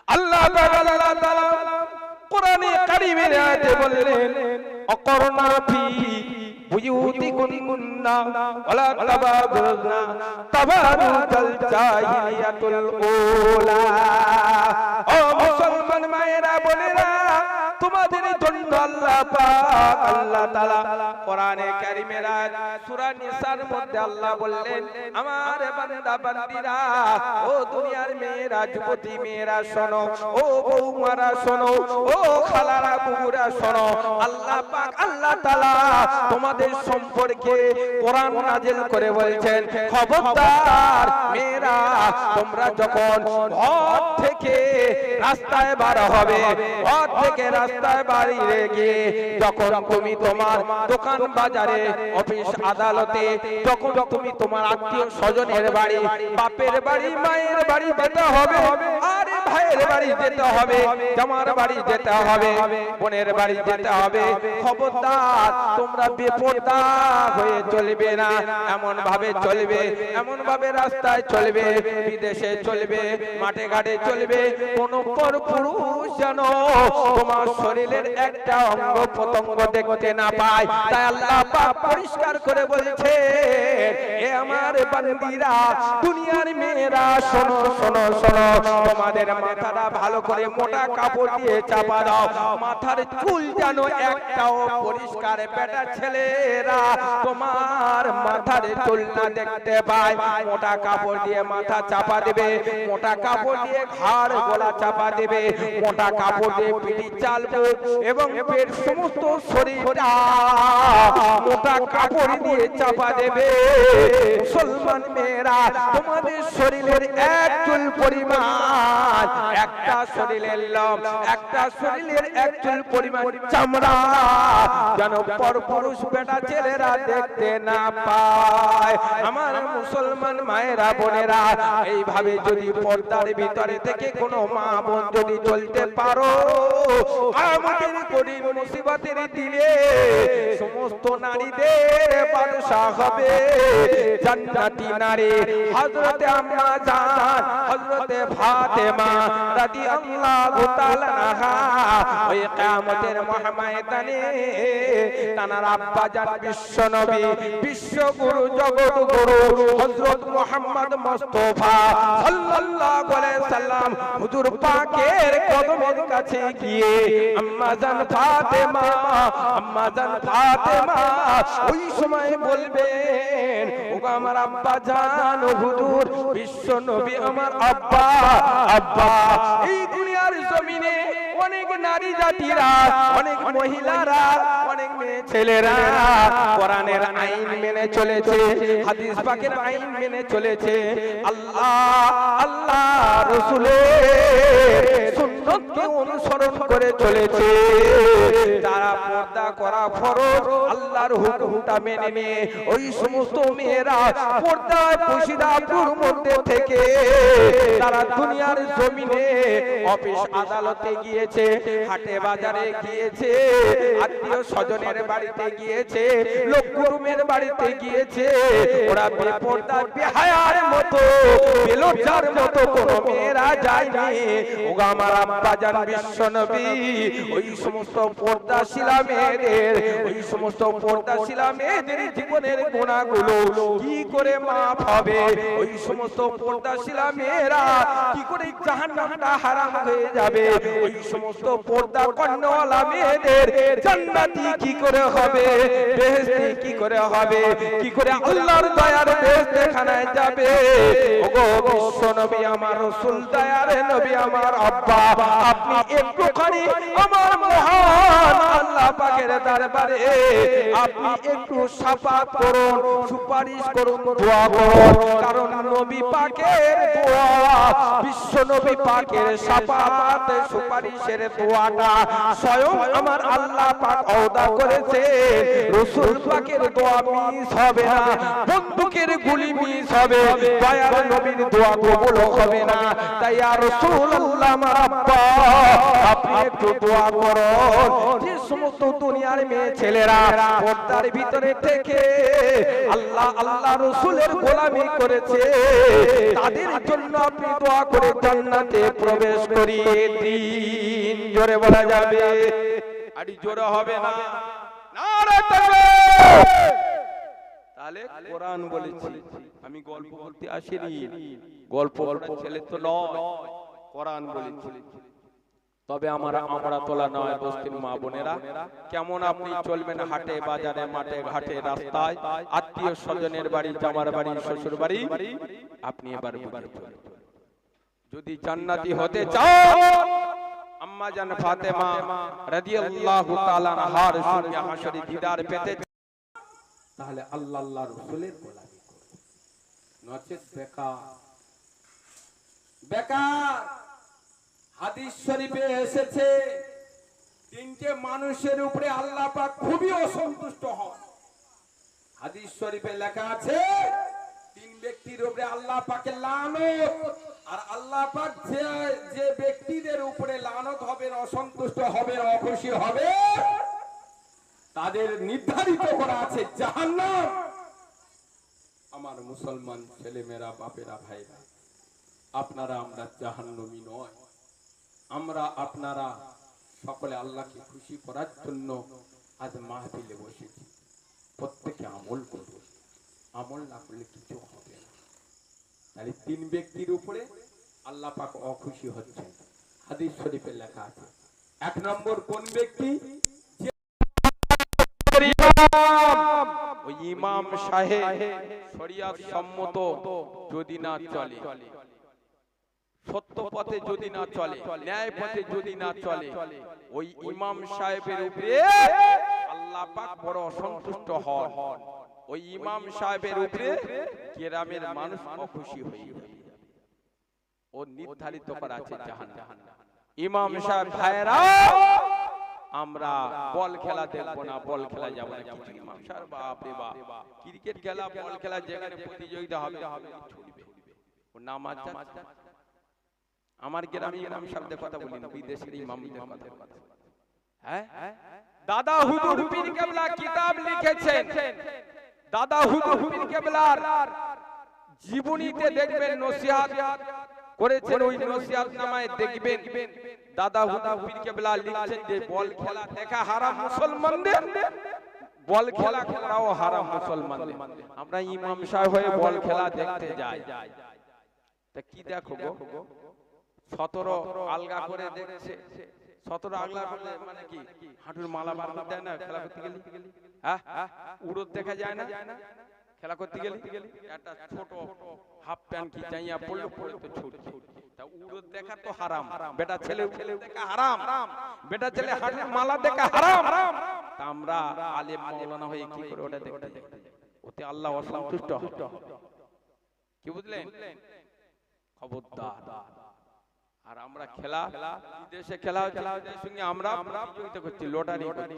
আল্লাহ তাআলা কোরআনে কারীমের আয়াতে বললেন অকরনা ফি বুয়ুতিকুন্না ওয়ালা তাবারুজনা তাবারুজাল জাহিলিয়াতুল উলা। ও মুসলমান মায়েরা বোনেরা, তোমাদের জন্য আল্লাহ পাক আল্লাহ তাআলা কোরআনে কারীমের সূরা নিসার মধ্যে আল্লাহ বললেন, আমার বান্দা বান্দীরা, ও দুনিয়ার মেয়েরা, যুবতী মেয়েরা শোনো, ও বৌমারা শোনো, ও খালারা বুবুরা শোনো, আল্লাহ পাক আল্লাহ তাআলা তোমাদের সম্পর্কে কোরআন নাযিল করে বলছেন, খবরদার মেয়েরা, তোমরা যখন ঘর থেকে রাস্তায় বার হবে, ঘর থেকে রাস্তায় বাইরে গিয়ে যখন তুমি তোমার দোকান বাজারে অফিস আদালতে যখন তুমি তোমার আত্মীয় স্বজনের বাড়ি, বাপের বাড়ি মায়ের বাড়ি যেতে হবে, আর ভাইয়ের বাড়ি যেতে হবে, জামার বাড়ি যেতে হবে, বোনের বাড়ি যেতে হবে, খবরদার তোমরা বেপরদা হয়ে চলবে না। এমন ভাবে চলবে, এমন ভাবে রাস্তায় চলবে, বিদেশে চলবে, মাঠে ঘাটে চলবে, কোন পরপুরুষ যেন তোমার শরীরের একটা অঙ্গ প্রত্যঙ্গ দেখতে না পায়। তাই আল্লাহ পাক পরিষ্কার করে বলছে, এ আমার বান্দীরা, দুনিয়ার মেয়েরা শোনো শোনো শোনো, তোমাদের মাথাটা ভালো করে মোটা কাপড় দিয়ে চাপা দাও, মাথার চুল যেন একটাও পরিষ্কার বেটা ছেলেরা তোমার মাথার চুল না দেখতে পায়। মোটা কাপড় দিয়ে মাথা চাপা দেবে, মোটা কাপড় দিয়ে ঘাড় গলা চাপা দেবে, মোটা কাপড় দিয়ে পিঠি চালবে এবং পেট সমস্ত শরীরটা মোটা কাপড় দিয়ে চাপা দেবে। মুসলমান মেয়েরা, তোমাদের শরীরের এক চুল পরিমাণ, একটা শরীরের লোম, একটা শরীরের এক চুল পরিমাণ চামড়া যেন পরপুরুষ বেটা ছেলেরা দেখতে না পায়। আমার মুসলমান মায়েরা বোনেরা, এইভাবে যদি পর্দার ভিতরে থেকে কোনো মা বোন যদি চলতে পারো, আমাদের কঠিন মুসিবতের দিনে সমস্ত নারীদের বাদশা হবে জান্নাতি নারী। হযরতে আম্মা জান, হযরতে ফাতেমা রাদিয়াল্লাহু তাআলা আনহা ওই কিয়ামতের ময়দানে তানার আব্বা জান বিশ্ব নবী, বিশ্বগুরু, জগৎগুরু হযরত মুহাম্মদ মুস্তাফা সাল্লাল্লাহু আলাইহি সাল্লাম হুজুর পাকের কদমের কাছে গিয়ে আম্মা জান ফাতেমা, আম্মা জান ফাতেমা ওই সময় বলবেন, ওগো আমার আব্বা জান, হুজুর বিশ্ব নবী আমার আব্বা, আব্বা। এই দুনিয়ার জমিনে অনেক নারী জাতিরা, অনেক মহিলারা, অনেক মেয়ে ছেলেরা কোরআনের আইন মেনে চলেছে, হাদিস পাকের আইন মেনে চলেছে, আল্লাহ আল্লাহ রাসূলের সুন্নতকে অনুসরণ করে চলেছে। যারা পর্দা করা ফরজ, আল্লাহর হুকুমটা মেনে নিয়ে ওই সমস্ত মেয়েরা পর্দায় পশিদাপুর মধ্যে থেকে তারা দুনিয়ার জমিনে অফিস আদালতে গিয়েছে, হাটে বাজারে গিয়েছে, আত্মীয় স্বজনের বাড়িতে গিয়েছে, লোকগুরুমের বাড়িতে গিয়েছে, ওরা বেপর্দা বেহায়ার মতো, বেলজ্জার মতো কোনো মেয়েরা যায়নি। ওগো আমার আব্বা জান বিশ্ব নবী ওই সমস্ত পর্দাশীলা মেয়েদের, ওই সমস্ত পর্দাশীলা মেয়েদের জীবনের গুনাহগুলো কি করে মাফ হবে? ওই সমস্ত পর্দাশীলা মেয়েরা কি করে জাহান্নামটা হারাম হয়ে যাবে? ওই সমস্ত পর্দা কন্যাওয়ালা মেয়েদের জান্নাতি কি করে হবে? বেহেশতি কি করে হবে? কি করে আল্লাহর দয়ার বেহেশতখানায় যাবে? ওগো বিশ্ব নবী আমার রাসূল, দয়ার নবী আমার আব্বা, আপনি একটুখানি আমার মহান আল্লাহ পাকের দরবারে আপনি একটু শাফাত করুন, সুপারিশ করুন, দোয়া করুন। কারণ নবী পাকের দোয়া, বিশ্ব নবী পাকের শাফাত, সুপারিশের দোয়াটা স্বয়ং আমার আল্লাহ পাক ওয়াদা করেছে, রাসূল পাকের দোয়া মিস হবে না, বন্দুকের গুলি মিস হবে, দয়ার নবীর দোয়া কবুল হবে না। তাই ইয়া রাসূলুল্লাহ আমার আব্বা, আপনি একটু দোয়া করুন যে সমস্ত দুনিয়ার মেয়ে ছেলেরা পর্দার ভিতরে থেকে আল্লাহ আল্লাহ রাসূলের গোলামি করেছে তাদের জন্য আপনি দোয়া করে জান্নাতে প্রবেশ করিয়ে দিন। জোরে বলা যাবে? আরে জোরে হবে না? নারে তাকবীর! তাহলে কোরআন বলেছি, আমি গল্প বলতে আসিনি, গল্প ছেলে তো নয়, কোরআন বলেছি। তবে আমরা তোলা নয় বস্তির মা বোনেরা, কেমন আপনি চলবেন হাটে বাজারে মাঠে ঘাটে রাস্তায়, আত্মীয় স্বজনের বাড়ি, জামার বাড়ি, শ্বশুর বাড়ি, আপনি এবার বুঝে চলুন। যদি জান্নাতি হতে চাও, আম্মা জান ফাতেমা রাদিয়াল্লাহু তাআলা আনহার সঙ্গে হাশরে দিদার পেতে তাহলে আল্লাহ আল্লাহর রাসূলের গোলামি করুন, নচেত বেকার। হাদিস শরীফে এসেছে তিনটে মানুষের উপরে আল্লাহ পাক খুবই অসন্তুষ্ট হন। হাদিস শরীফে লেখা আছে তিন ব্যক্তির উপরে আল্লাহ পাকের লানত, আর আল্লাহ পাক যে ব্যক্তিদের উপরে লানত হবে, অসন্তুষ্ট হবে, অখুশি হবে, তাদের নির্ধারিত করা আছে জাহান্নাম। আমার মুসলমান ছেলেমেয়েরা, বাপেরা, ভাইরা, আপনারা আমরা জাহান্নামী নয়, আমরা আপনারা সকলে আল্লাহকে খুশি করার জন্য আজ মাহফিলে বসেছি। প্রত্যেকে আমল করব, আমল না করলে কিছু হবে না। তাহলে তিন ব্যক্তির উপরে আল্লাহ পাক অখুশি হচ্ছেন, হাদিস শরীফে লেখা আছে। এক নম্বর কোন ব্যক্তি? ওই ইমাম সাহেব শরিয়ত সম্মত যদি না চলে, সত্য পথে যদি না চলে, ন্যায় পথে যদি না চলে, ওই ইমাম সাহেবের উপরে আল্লাহ পাক বড় অসন্তুষ্ট হন। ওই ইমাম সাহেবের উপরে গ্রামের মানুষ অখুশি হয়ে যাবে। ও নির্ধারিত করা আছে জাহান্নাম। ইমাম সাহেব ভাইরা, আমরা বল খেলা দেখবো না, বল খেলা যাব না কিছু। ইমাম সাহেব বাপ রে বাপ, ক্রিকেট খেলা, বল খেলা যেখানে প্রতিযোগিতা হবে ছুটবে। ও নামাজ যাচ্ছে। আমার গ্রামে ইমাম সাহেবদের কথা বলি না, বিদেশের ইমামদের কথা। হ্যাঁ, দাদা হুজুর পীর কেবলা কিতাব লিখেছেন। দাদা হুজুর পীর কেবলার জীবনীতে দেখবেন নসিহত করেছেন, ওই নসিহত নামায় দেখবেন দাদা হুজুর পীর কেবলা লিখছেন যে বল খেলা দেখা হারাম মুসলমানদের, বল খেলা করাও হারাম মুসলমানদের। আমরা ইমাম সাহেব হয়ে বল খেলা দেখতে যাই, তা কি দেখো গো, 17 আলগা করে দেখছে। 17 আলগা করলে মানে কি হাঁটুর মালা বার করতে দেয় না খেলা করতে গেলে? হ্যাঁ, উড়ত দেখা যায় না খেলা করতে গেলে? একটা ছোট হাফ প্যান্ট কি চাইয়া পড়লো, পড়ে তো ছুটছে। তা উড়ত দেখা তো হারাম, বেটা ছেলে দেখা হারাম, বেটা ছেলে হাঁটুর মালা দেখা হারাম। তা আমরা আলেম মাওলানা হয়ে কি করে ওটা দেখতে যাই? ওতে আল্লাহ অসন্তুষ্ট হয়। কি বুঝলেন? খবরদার। আর আমরা খেলা, বিদেশে খেলা হচ্ছে, বিদেশের সঙ্গে আমরা প্রতিযোগিতা করছি, লটারি করছি।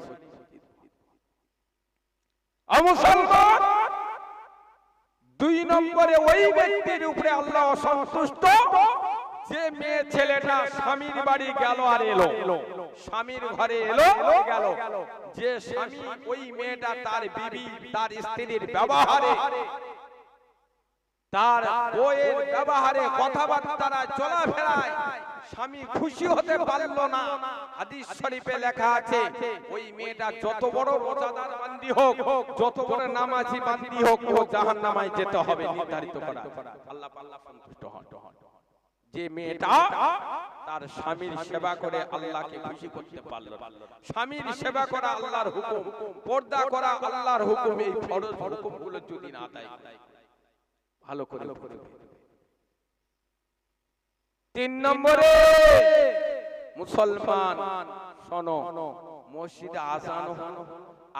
মুসলমান, 2 নম্বরে ওই ব্যক্তির উপরে আল্লাহ অসন্তুষ্ট যে মেয়ে ছেলেটা স্বামীর বাড়ি গেল আর এলো, স্বামীর ঘরে এলো গেল, যে স্বামী ওই মেয়েটা তার বিবি, তার স্ত্রীর ব্যবহারে, তার বইয়ের ব্যবহারে, কথাবার্তা, চলাফেরায় স্বামী খুশি হতে পারলো না। হাদিস শরীফে লেখা আছে ওই মেয়েটা যত বড় রোজাদার বান্দি হোক, যত বড় নামাজি বান্দি হোক, ও জাহান্নামে যেতে হবে, নির্ধারিত করা। আল্লাহ পাক সন্তুষ্ট হন। যে মেয়েটা তার স্বামীর সেবা করে আল্লাহকে খুশি করতে পারল না। স্বামীর সেবা করা আল্লাহর হুকুম, পর্দা করা আল্লাহর হুকুম, এই ফরজ হুকুমগুলো যদি না আদায় করে, ভালো করে। 3 নম্বরে মুসলমান শোনো, মসজিদে আজান হলো,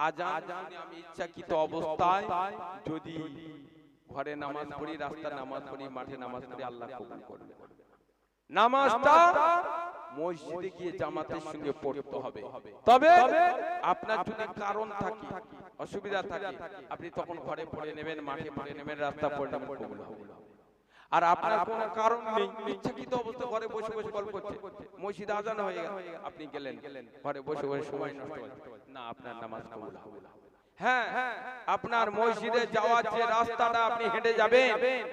আজান আমি ইচ্ছাকৃত অবস্থায় যদি ঘরে নামাজ পড়ি, রাস্তায় নামাজ পড়ি, মাঠে নামাজ পড়ি, আল্লাহ কবুল করবে। নামাজটা মসজিদে গিয়ে জামাতের সঙ্গে পড়তে হবে। তবে আপনার যদি কারণ থাকে, অসুবিধা থাকে, আপনি তখন ঘরে পড়ে নেবেন, মাঠে পড়ে নেবেন, রাস্তা পড়ে নেবেন, কবুল হবে। আর আপনার কোনো কারণ নেই, ইচ্ছাকৃত অবস্থা ঘরে বসে বসে গল্প করছে, মসজিদে আজান হয়ে গেল, আপনি গেলেন ঘরে বসে বসে সময় নষ্ট করলেন, না আপনার নামাজ কবুল হবে না। হ্যাঁ, আপনার মসজিদে যাওয়ার যে রাস্তাটা আপনি হেঁটে যাবেন,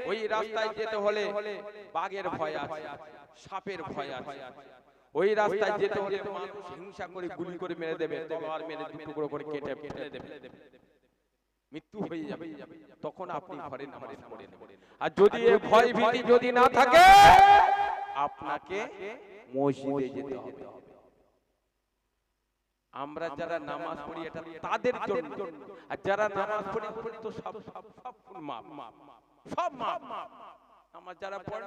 ওই রাস্তায় যেতে হলে বাঘের ভয় আছে, সাপের ভয় আছে, ওই রাস্তায় যেতে হলে মানুষ হিংসা করে গুলি করে মেরে দেবে, তলোয়ার মেরে দু টুকরো করে কেটে ফেলে দেবে, মৃত্যু হয়ে যাবে, তখন আপনি ঘরে নামাজ পড়ে নেবেন। আর যদি এই ভয় ভীতি যদি না থাকে, আপনাকে মসজিদে যেতে হবে। আমরা যারা নামাজ পড়ি এটা তাদের জন্য, আর যারা নামাজ পড়ি তো সব মাপ, সব মাপ। আমার যারা পড়ে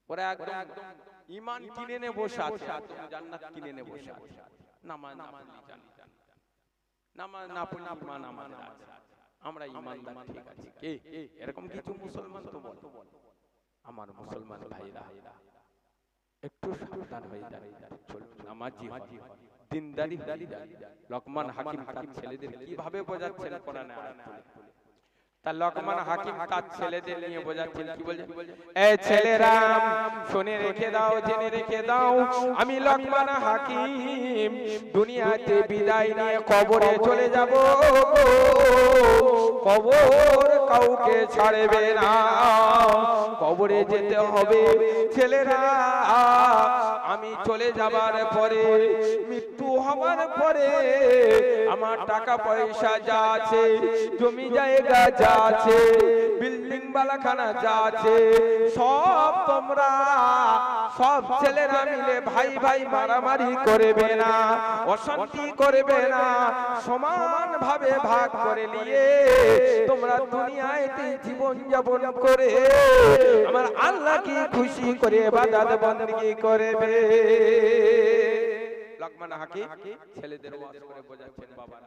ওরা একদম ঈমান কিনে নিয়ে বসে আছে, জান্নাত কিনে নিয়ে বসে আছে। নামাজ না পড়লে জান্নাত, নামাজ না পড়লে ঈমান আমাদের আছে, আমরা ঈমানদার, ঠিক আছে। কে এরকম কিছু মুসলমান তো বল, আমার মুসলমান ভাইরা একটু সাবধান হয়ে যান, চলুন নামাজি দিনদারি হয়ে যান। লোকমান হাকিম তার ছেলেদের কিভাবে বোঝাচ্ছেন কোরআনে আয়াত বলে, তার লোকমান হাকিম তার ছেলেদের নিয়ে বোঝাচ্ছেন, কি বলছেন? এ ছেলেরা শুনে রেখে দাও, জেনে রেখে দাও, আমি লোকমান হাকিম দুনিয়াতে বিদায় নিয়ে কবরে চলে যাব, কবর কাউকে ছাড়বে না, কবরে যেতে হবে। ছেলেরা আমি চলে যাবার পরে, মৃত্যু হওয়ার পরে আমার টাকা পয়সা যা আছে, জমি জায়গা যা আছে, বিল্ডিং বালাখানা যা আছে, সব তোমরা সব ছেলেরা মিলে ভাই ভাই মারামারি করবে না, অশান্তি করবে না, সমান ভাবে ভাগ করে নিয়ে তোমরা দুনিয়াতে জীবন যাপন করে আমার আল্লাহকে খুশি করে ইবাদত বندگی করবে। লোকমান হাকিম ছেলেদের ওয়াজ করে বোঝাচ্ছেন, বাবা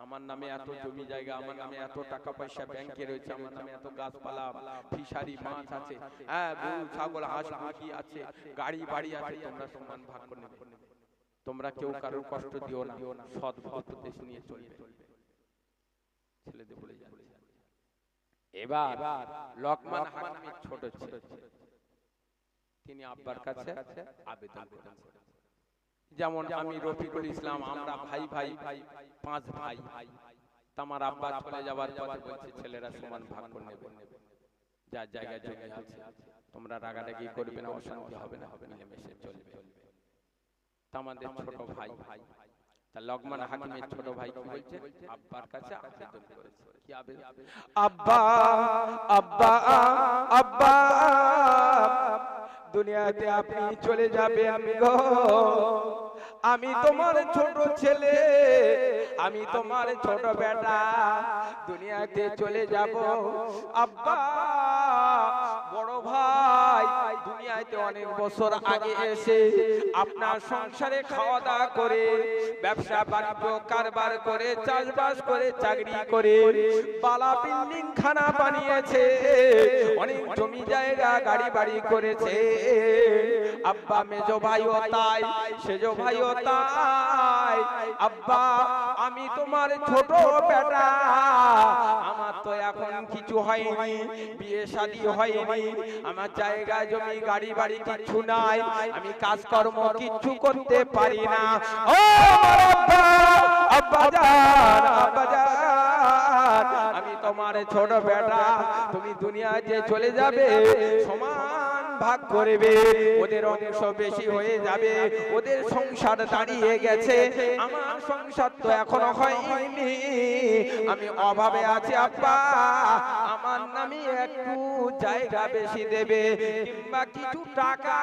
আমার নামে এত জমি জায়গা, আমার নামে এত টাকা পয়সা ব্যাংকে রয়েছে, আমার নামে এত গাছপালা, ফিশারি মাছ আছে, হ্যাঁ গরু ছাগল হাঁস মুরগি আছে, গাড়ি বাড়ি আছে, তোমরা সমান ভাগ করে নেবে, তোমরা কেউ কারোর কষ্ট দিও না, সৎ উপদেশ নিয়ে চলবে। ছেলেদের বলে যাচ্ছে। এবার লোকমান হাকিমের ছোট ছেলে, তিনি আব্বার কাছে আবেদন করেন, যেমন আমি রফিকুল ইসলাম, আমরা ভাই ভাই পাঁচ ভাই, আমার আব্বা চলে যাবার পথে বলছে ছেলেরা সমান ভাগ করে নেবে, যার জায়গায় জমি আছে, তোমরা রাগারাগি করবে না, অশান্তি হবে না, মিলেমিশে চলবে। আমাদের ছোট ভাই, তা লোকমান হাকিমের ছোট ভাই কি বলছে, আব্বার কাছে আবেদন করেছে, কি আবেদন? আব্বা আব্বা আব্বা দুনিয়াতে আপনি চলে যাবেন গো, আমি তোমার ছোট ছেলে, আমি তোমার ছোট বেটা, দুনিয়াতে চলে যাব। আব্বা বড় ভাই দুনিয়াতে অনেক বছর আগে এসে আপনার সংসারে খাওয়া দাওয়া করে, ব্যবসা বাণিজ্য কারবার করে, চাষবাস করে, চাকরি করে, বালা বিল্ডিং খানা বানিয়েছে, অনেক জমি জায়গা গাড়ি বাড়ি করেছে। আব্বা মেজো ভাইও তাই, সেজো ভাইও তাই। আব্বা আমি তোমার ছোট বেটা, আমার তো এখন কিছু হয়নি, বিয়ে শাদী হয়নি, আমার জায়গা জমি গাড়ি বাড়ি কিছু নাই, আমি কাজকর্ম কিছু করতে পারি না। ও আব্বা, আব্বা জান, আব্বা জান, আমি তোমার ছোট বেটা, তুমি দুনিয়াতে চলে যাবে, সমান ভাগ করবে, ওদের অংশ বেশি হয়ে যাবে, ওদের সংসার দাঁড়িয়ে গেছে, আমার সংসার তো এখনো হয়নি, আমি অভাবে আছি। আব্বা আমার নামে একটু জায়গা বেশি দেবে, কিংবা কিছু টাকা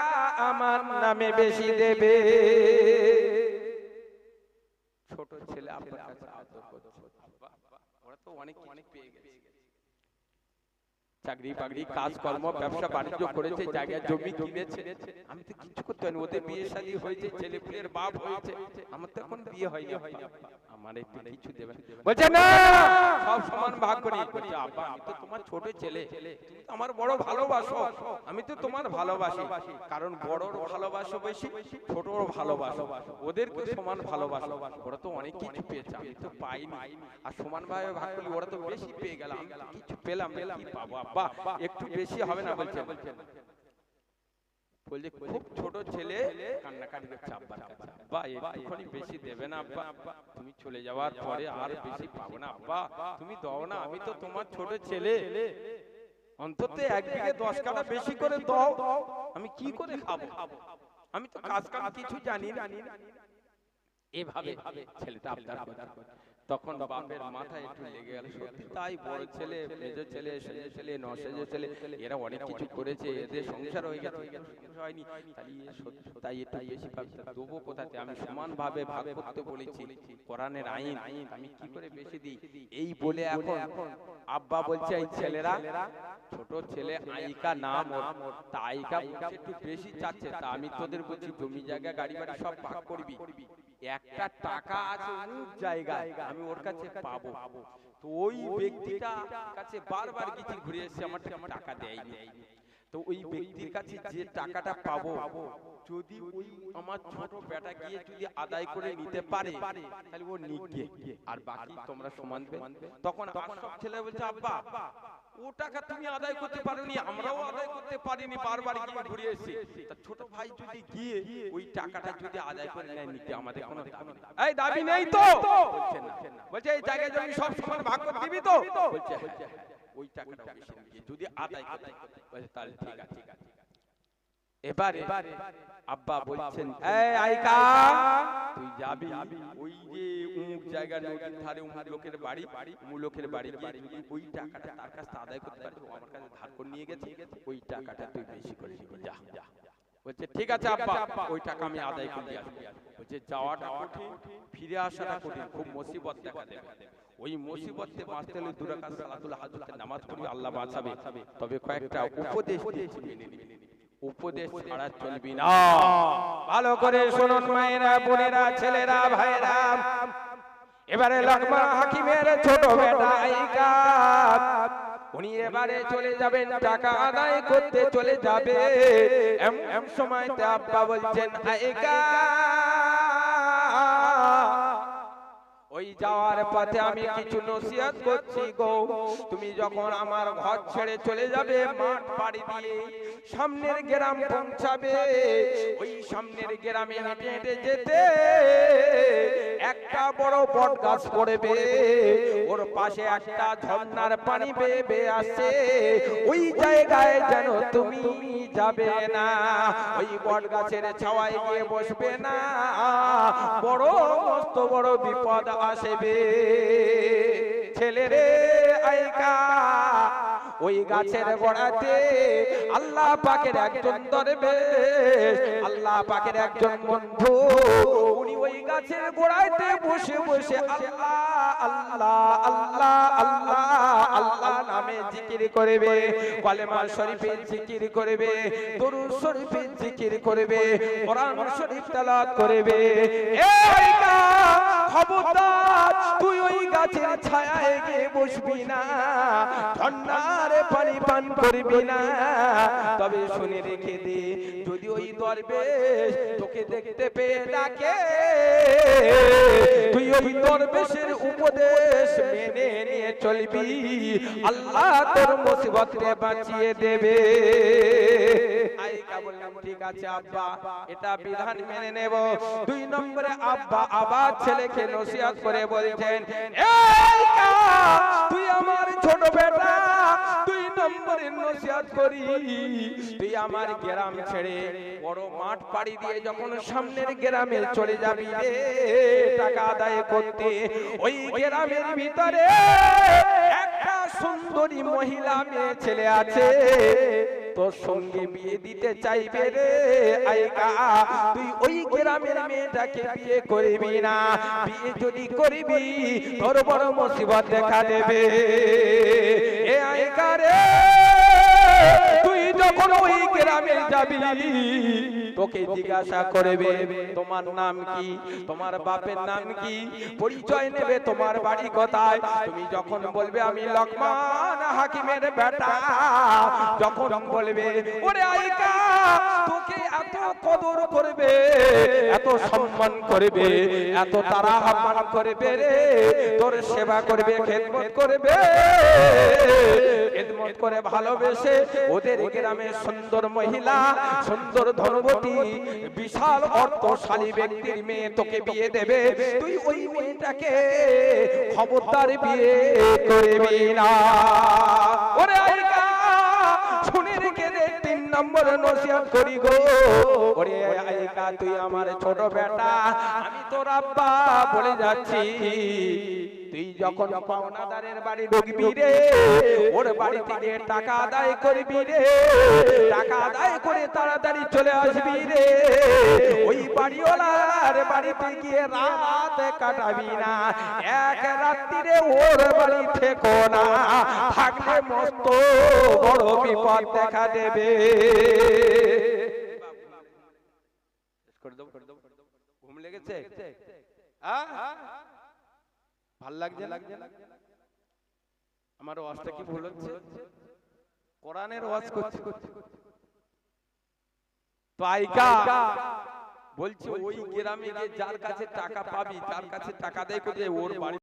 আমার নামে বেশি দেবে। ছোট ছেলে আপনার কাছে আদর করছে, ওরা তো অনেক অনেক পেয়ে গেছে, চাকরি বাকরি কাজকর্ম ব্যবসা বাণিজ্য করেছে, জায়গা জমি কিনেছে, আমি তো কিছু করতে পারিনি, ওদের বিয়ে শাদী হয়েছে, ছেলে পুলের বাপ হয়েছে, আমার তো এখন বিয়ে হয়নি। আমার একটু কিছু দেবেন? বলছে না, সব সমান ভাগ করি। বলছে আব্বা আমি তো তোমার ছোট ছেলে, তুমি তো আমার বড় ভালোবাসো, আমি তো তোমার ভালোবাসি, কারণ বড়র ভালোবাসো বেশি, ছোটর ভালোবাসো, ওদেরকে সমান ভালোবাসো। ওরা তো অনেক কিছু পেয়েছে, আমি তো পাইনি, আর সমান ভাবে ভাগ করি, ওরা তো বেশি পেয়ে গেল, আমি তো কিছু পেলাম না, কি পাবো আব্বা, একটু বেশি হবে না? বলছে বলছে খুব ছোট ছেলে কান্নাকাটি করছে আব্বার কাছে, আব্বা একটুখানি বেশি দেবে না আব্বা, তুমি চলে যাওয়ার পরে আর বেশি পাবো না আব্বা, তুমি দাও না, আমি তো তোমার ছোট ছেলে, অন্তত 1 বিঘে 10 কাঠা বেশি করে দাও, আমি কি করে খাবো, আমি তো কাজ কিছু জানি না। এভাবে ছেলেটা আবদার করে। তখন বাপের মাথায় একটু লেগে গেল, সত্যি তাই, বড় ছেলে, মেজো ছেলে, সেজো ছেলে, নসেজো ছেলে, এরা অনেক কিছু করেছে, এদের সংসার হয়ে গেছে, হয়নি, তাই একটু বেশি দেবো কোথাতে, আমি সমান ভাবে ভাগ করতে বলেছি, কোরআনের আইন, আমি কি করে বেশি দিই? এই বলে এখন আব্বা বলছে এই ছেলেরা, ছোট ছেলে আইকা নাম ওর, তা আইকা একটু বেশি চাচ্ছে, তা আমি তোদের বলছি জমি জায়গা গাড়ি বাড়ি সব ভাগ করবি, একটা টাকা আছে অনেক জায়গায়, আমি ওর কাছে পাবো। তো ওই ব্যক্তিটা কাছে বারবার গিয়ে ঘুরে এসে আমার টাকা দেয়নি, তো ওই ব্যক্তির কাছে যে টাকাটা পাবো, যদি ওই আমার ছোট বেটা গিয়ে যদি আদায় করে নিতে পারে, তাহলে ও নিকে, আর বাকি তোমরা সমান দেবে। তখন সব ছেলে বলছে আব্বা ও টাকা তুমি আদায় করতে পারোনি, আমরাও আদায় করতে পারিনি, বারবার গিয়ে ঘুরে এসেছি, তা ছোট ভাই যদি গিয়ে ওই টাকাটা যদি আদায় করে নেয়, নিতে আমাদের কোনো দাবি নেই। এই দাবি নেই তো? বলছে না। বলছে এই জায়গায় জমি সব সমান ভাগ করে দিবি তো? বলছে ওই টাকাটা বেশি নিয়ে যদি আদায় করতে, বলছে তাহলে ঠিক আছে। এবারে আব্বা বলছেন এই আইকা তুই যাবি ওই যে উমুক জায়গা নদীর ধারে উমুক লোকের বাড়ি, উমুক লোকের বাড়ি গিয়ে যদি ওই টাকাটা তার কাছে আদায় করতে পারবি, ও আমার কাছে ধার করে নিয়ে গেছে, ওই টাকাটা তুই বেশি করে নিবি, যা। বলছে ঠিক আছে আব্বা, ওই টাকা আমি আদায় করে দিয়ে আসবো। বলছে যাওয়াটা কঠিন, ফিরে আসাটা কঠিন, খুব মুসিবত দেখা দেবে, ওই মুসিবতে বাঁচতে হলে 2 রাকাত সালাতুল হাজতের নামাজ পড়বি, আল্লাহ বাঁচাবে, তবে কয়েকটা উপদেশ দিয়েছি মেনে নিবি, উপদেশ ছাড়া চলবি না। ভালো করে শুনুন মায়েরা, বোনেরা, ছেলেরা, ভাইরা, এবারে লকমা হাকিমের ছোট বেটা আইকা, উনি এবারে চলে যাবেন, টাকা আদায় করতে চলে যাবে, এমন সময়তে আব্বা বলছেন আইকা ওই যাওয়ার পথে আমি কিছু নসিহত করছি গো, তুমি যখন আমার ঘর ছেড়ে চলে যাবে, মাঠ পাড়ি দিয়ে সামনের গ্রাম পৌঁছাবে, ওই সামনের গ্রামে হেঁটে হেঁটে যেতে একটা বড় বট গাছ পড়বে, ওর পাশে একটা ঝর্ণার পানি বেয়ে বেয়ে আসছে, ওই জায়গায় যেন তুমি যাবে না, ওই বট গাছের ছাওয়ায় গিয়ে বসবে না, বড় মস্ত বড় বিপদ আসবে। ছেলে রে আইকা ওই গাছের গোড়াতে আল্লাহ পাকের একজন দরবেশ, আল্লাহ পাকের একজন বন্ধু, উনি ওই গাছের গোড়াতে বসে বসে আল্লাহ আল্লাহ আল্লাহ আল্লাহ আল্লাহ নামে জিকির করবে, কালেমা শরীফের জিকির করবে, দরুদ শরীফের জিকির করবে, কোরআন শরীফ তেলাওয়াত করবে। এই খবরদার তুই ওই গাছের ছায়ায় গিয়ে বসবি না, ঝর্ণার পানি পান করবি না, তবে শুনে রেখে দে, যদি ওই দরবেশ তোকে দেখতে পেয়ে ডাকে, তুই ওই দরবেশের উপদেশ মেনে নিয়ে চলবি, আল্লাহ তোর মুসিবতকে বাঁচিয়ে দেবে। আইকা বললাম ঠিক আছে আব্বা, এটা বিধান মেনে নেব। 2 নম্বরে আব্বা আবার ছেলেকে নসিহত করে বলছেন আইকা তুই আমার ছোট বেটা, 2 নম্বরে নসিহত করি, তুই আমার গ্রাম ছেড়ে বড় মাঠ পাড়ি দিয়ে যখন সামনের গ্রামে চলে যাবি রে টাকা আদায় করতে, ওই গ্রামের ভিতরে একটা সুন্দরী মহিলা মেয়ে ছেলে আছে, তোর সঙ্গে বিয়ে দিতে চাইবে রে আইকা, তুই ওই গ্রামের মেয়েটাকে বিয়ে করবি না, বিয়ে যদি করবি তোর বড় মুসিবত দেখা দেবে। এ আইকা রে তুই যখন ওই গ্রামে যাবি তোকে জিজ্ঞাসা করবে তোমার নাম কি, তোমার বাপের নাম কি, পরিচয় নেবে তোমার বাড়ি কোথায়। তুমি যখন বলবে আমি লোকমান হাকিমের বেটা, যখন বলবে ওরে আইকা, তোকে এত কদর করবে, এত সম্মান করবে, এত তারা আহ্বান করবে রে, তোর সেবা করবে, খেদমত করবে, খেদমত করে ভালোবেসে ওদের গ্রামে সুন্দর মহিলা, সুন্দর ধনবতী, বিশাল অর্থশালী ব্যক্তির মেয়ে তোকে বিয়ে দেবে। তুই ওই মেয়েটাকে খবরদার বিয়ে করবি না। ওরে আইকা, শুনে রেখে দে, 3 নম্বর নসিহত করি গো। ওরে আইকা, তুই আমার ছোট বেটা, আমি তোর আব্বা বলে যাচ্ছি, তুই যখন পাওনাদারের বাড়ি ঢুকবি রে, ওর বাড়ি থেকে টাকা আদায় করবি রে, টাকা আদায় করে তাড়াতাড়ি চলে আসবি রে। ওই বাড়িওয়ালার বাড়িতে গিয়ে রাত কাটাবি না, এক রাত্রিরে ওর বাড়ি থেকো না, থাকলে মস্ত বড় বিপদ দেখা দেবে। ঘুম লেগেছে? ভাল লাগছে? আমার ওয়াজটা কি ভুল হচ্ছে? কোরআনের ওয়াজ করছি তো আইকা বলছি, ওই গ্রামে গিয়ে যার কাছে টাকা পাবি, তার কাছে টাকা দেয় করে ওর বাড়ি